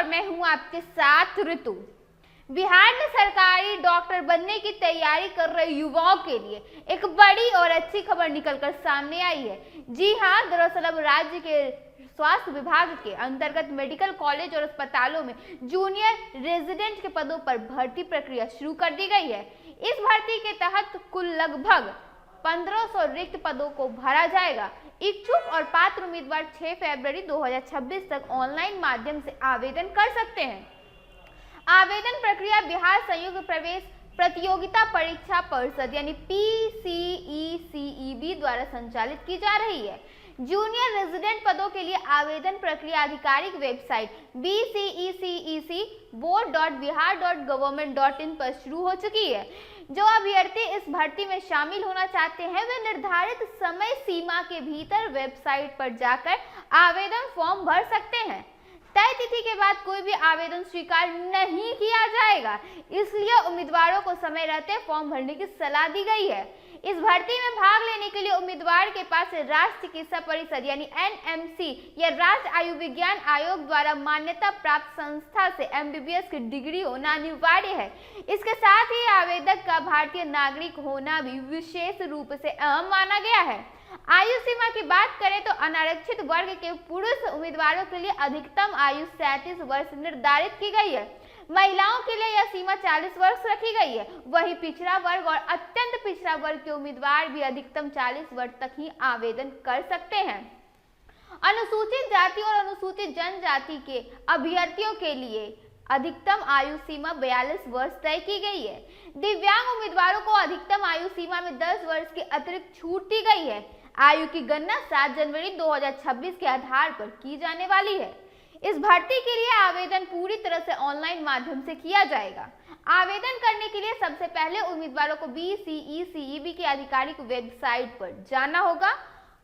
मैं हूं आपके साथ ऋतु। बिहार में सरकारी डॉक्टर बनने की तैयारी कर रहे युवाओं के लिए एक बड़ी और अच्छी खबर निकलकर सामने आई है। जी हां, दरअसल अब राज्य के स्वास्थ्य विभाग के अंतर्गत मेडिकल कॉलेज और अस्पतालों में जूनियर रेजिडेंट के पदों पर भर्ती प्रक्रिया शुरू कर दी गई है। इस भर्ती के तहत कुल लगभग 1500 रिक्त पदों को भरा जाएगा। इच्छुक और पात्र उम्मीदवार 6 फरवरी 2026 तक ऑनलाइन माध्यम से आवेदन कर सकते हैं। आवेदन प्रक्रिया बिहार संयुक्त प्रवेश प्रतियोगिता परीक्षा परिषद यानी PCECEB द्वारा संचालित की जा रही है। जूनियर रेजिडेंट पदों के लिए आवेदन प्रक्रिया आधिकारिक वेबसाइट bceceboard.bihar.government.in पर शुरू हो चुकी है। जो अभ्यर्थी इस भर्ती में शामिल होना चाहते हैं वे निर्धारित समय सीमा के भीतर वेबसाइट पर जाकर आवेदन फॉर्म भर सकते हैं। तय तिथि के बाद कोई भी आवेदन स्वीकार नहीं किया जाएगा, इसलिए उम्मीदवारों को समय रहते फॉर्म भरने की सलाह दी गई है। इस भर्ती में भाग लेने के लिए उम्मीदवार के पास राष्ट्रीय चिकित्सा परिषद यानी NMC या राष्ट्रीय आयुर्विज्ञान आयोग द्वारा मान्यता प्राप्त संस्था से MBBS की डिग्री होना अनिवार्य है। इसके साथ ही आवेदक का भारतीय नागरिक होना भी विशेष रूप से अहम माना गया है। आयु सीमा की बात करें तो अनारक्षित वर्ग के पुरुष उम्मीदवारों के लिए अधिकतम आयु 37 वर्ष निर्धारित की गई है। महिलाओं के लिए यह सीमा 40 वर्ष रखी गई है। वहीं पिछड़ा वर्ग और अत्यंत पिछड़ा वर्ग के उम्मीदवार भी अधिकतम 40 वर्ष तक ही आवेदन कर सकते हैं। अनुसूचित जाति और अनुसूचित जनजाति के अभ्यर्थियों के लिए अधिकतम आयु सीमा 42 वर्ष तय की गई है। दिव्यांग उम्मीदवारों को अधिकतम आयु सीमा में 10 वर्ष की अतिरिक्त छूट दी गई है। आयु की गणना 7 जनवरी 2026 के आधार पर की जाने वाली है। इस भर्ती के लिए आवेदन पूरी तरह से ऑनलाइन माध्यम से किया जाएगा। आवेदन करने के लिए सबसे पहले उम्मीदवारों को BCECEB की आधिकारिक वेबसाइट पर जाना होगा।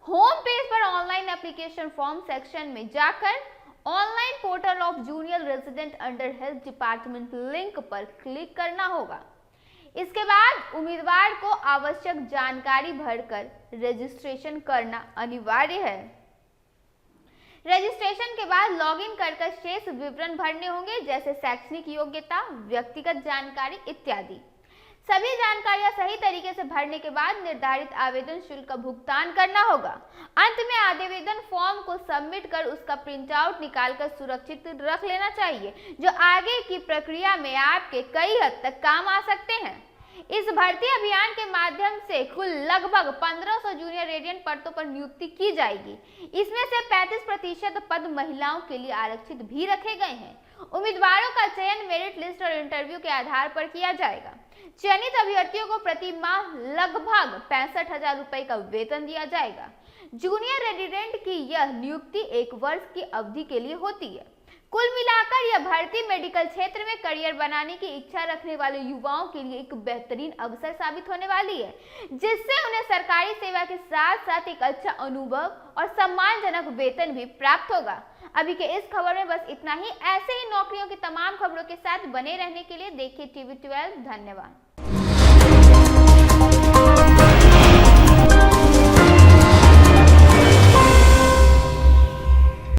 होम पेज पर ऑनलाइन एप्लीकेशन फॉर्म सेक्शन में जाकर online portal of junior resident under health department link पर क्लिक करना होगा। इसके बाद उम्मीदवार को आवश्यक जानकारी भरकर रजिस्ट्रेशन करना अनिवार्य है। रजिस्ट्रेशन के बाद लॉगिन कर शेष विवरण भरने होंगे, जैसे शैक्षणिक योग्यता, व्यक्तिगत जानकारी इत्यादि। सभी जानकारियां सही तरीके से भरने के बाद निर्धारित आवेदन शुल्क का भुगतान करना होगा। अंत में आवेदन फॉर्म को सबमिट कर उसका प्रिंट आउट निकालकर सुरक्षित रख लेना चाहिए, जो आगे की प्रक्रिया में आपके कई हद तक काम आ सकते हैं। इस भर्ती अभियान के माध्यम से कुल लगभग 1500 जूनियर रेडिएंट पदों पर नियुक्ति की जाएगी। इसमें से 35% पद महिलाओं के लिए आरक्षित भी रखे गए हैं। उम्मीदवारों का चयन मेरिट लिस्ट और इंटरव्यू के आधार पर किया जाएगा। चयनित अभ्यर्थियों को प्रति माह लगभग 65,000 रुपए का वेतन दिया जाएगा। जूनियर रेजिडेंट की यह नियुक्ति 1 वर्ष की अवधि के लिए होती है। कुल मिलाकर यह भर्ती मेडिकल क्षेत्र में करियर बनाने की इच्छा रखने वाले युवाओं के लिए एक बेहतरीन अवसर साबित होने वाली है, जिससे उन्हें सरकारी सेवा के साथ साथ एक अच्छा अनुभव और सम्मानजनक वेतन भी प्राप्त होगा। अभी के इस खबर में बस इतना ही। ऐसे ही नौकरियों की तमाम खबरों के साथ बने रहने के लिए देखिए TV12। धन्यवाद।